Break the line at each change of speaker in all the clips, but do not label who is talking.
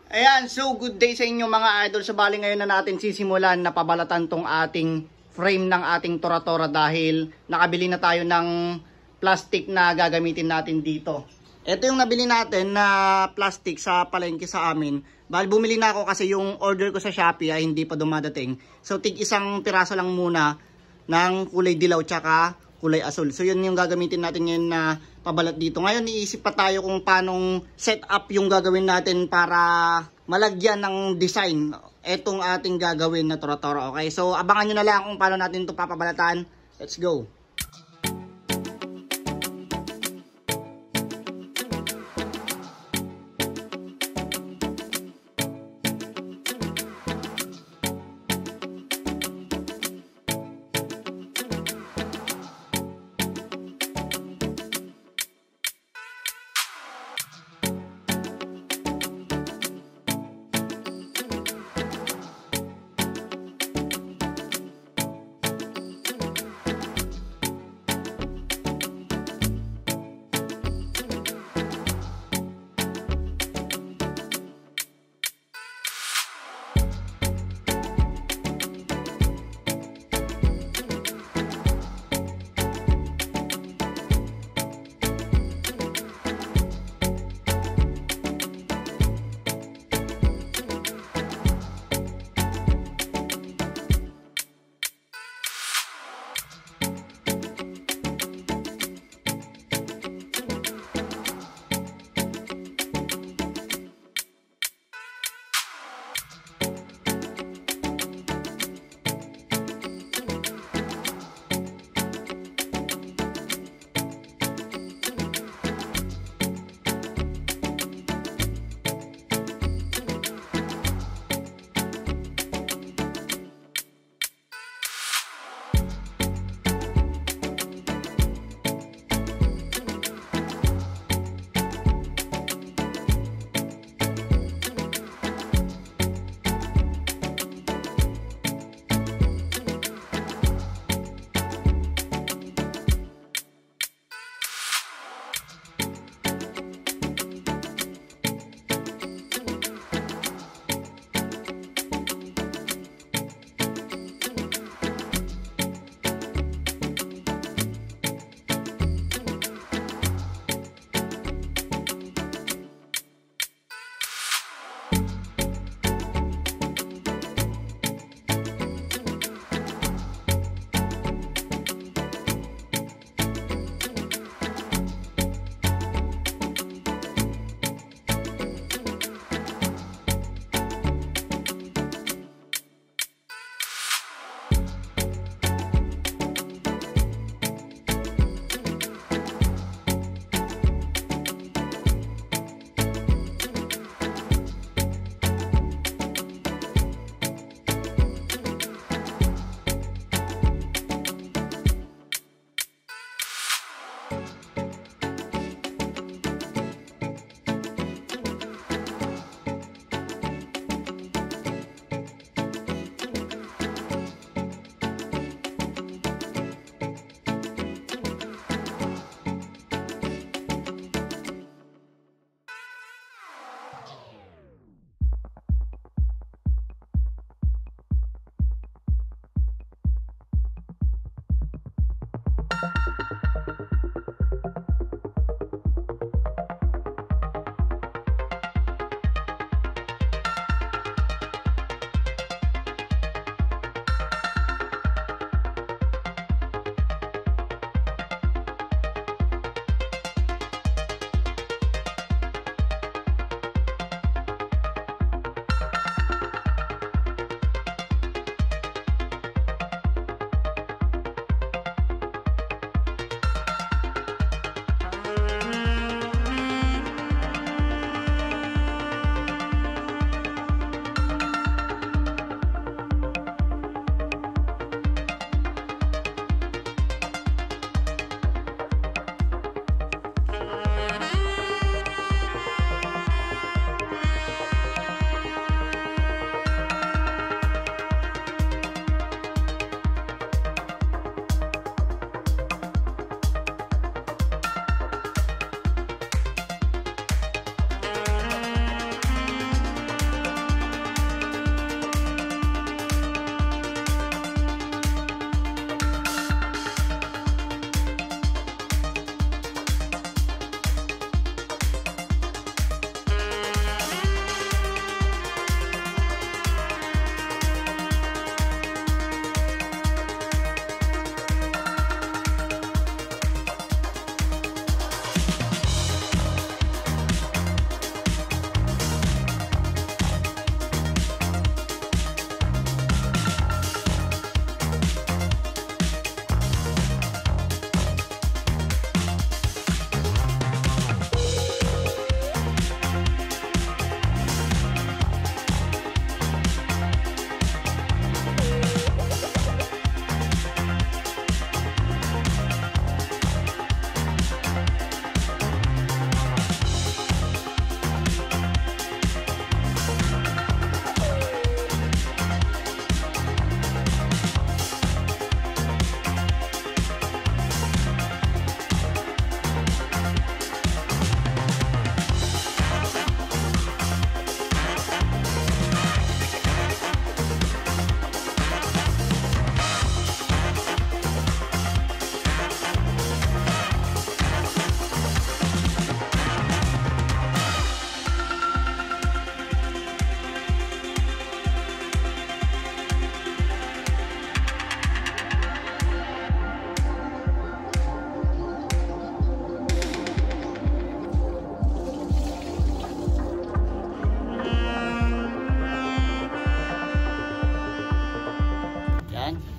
Ayan, so good day sa inyo mga idol. Sa bali ngayon na natin sisimulan na pabalatan tong ating frame ng ating Tora-Tora dahil nakabili na tayo ng plastic na gagamitin natin dito. Ito yung nabili natin na plastic sa palengke sa amin. Bali bumili na ako kasi yung order ko sa Shopee ay hindi pa dumadating. So tig isang piraso lang muna ng kulay dilaw tsaka kulay asul. So yun yung gagamitin natin ngayon na pabalat dito. Ngayon iisip pa tayo kung paanong set up yung gagawin natin para malagyan ng design etong ating gagawin na Tora-Tora. Okay, so abangan nyo na lang kung paano natin ito papabalatan. Let's go!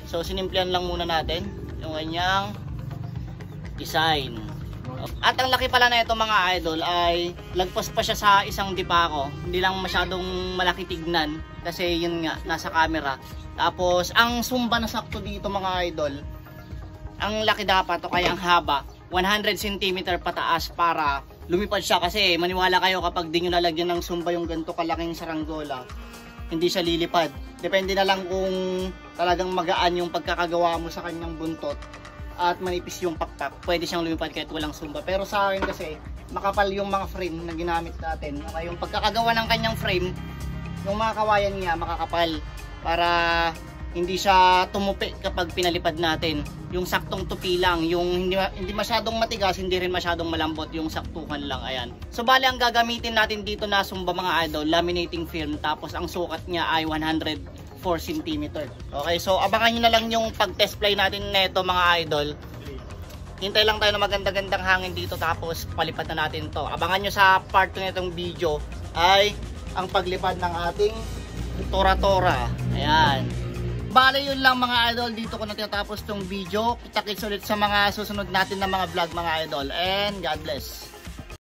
So sinimplihan lang muna natin yung kanyang design. At ang laki pala na ito mga idol ay lagpas pa siya sa isang dipako. Hindi lang masyadong malaki tignan kasi yun nga nasa camera. Tapos ang sumba na sakto dito mga idol, ang laki dapat o kaya ang haba 100 cm pataas para lumipad siya. Kasi maniwala kayo kapag di nyo lalagyan ng sumba yung ganito kalaking saranggola, hindi siya lilipad. Depende na lang kung talagang magaan yung pagkakagawa mo sa kanyang buntot at manipis yung pakpak, pwede siyang lumipad kahit walang sumba. Pero sa akin kasi makapal yung mga frame na ginamit natin. Yung pagkakagawa ng kanyang frame, yung mga kawayan niya makakapal para hindi siya tumupi kapag pinalipad natin. Yung saktong tupi lang, yung hindi masyadong matigas, hindi rin masyadong malambot, yung saktukan lang. Ayan. So bali ang gagamitin natin dito na sumba mga idol, laminating film, tapos ang sukat niya ay 104 cm. Okay, so abangan nyo na lang yung pag-test play natin neto mga idol. Hintay lang tayo na maganda-gandang hangin dito tapos palipad na natin to. Abangan nyo sa part 2 nitong video ay ang paglipad ng ating Tora-Tora. Ayan. Bale yun lang mga idol, dito ko na tinatapos tong video. Kita-kits ulit sa mga susunod natin na mga vlog mga idol, and God bless.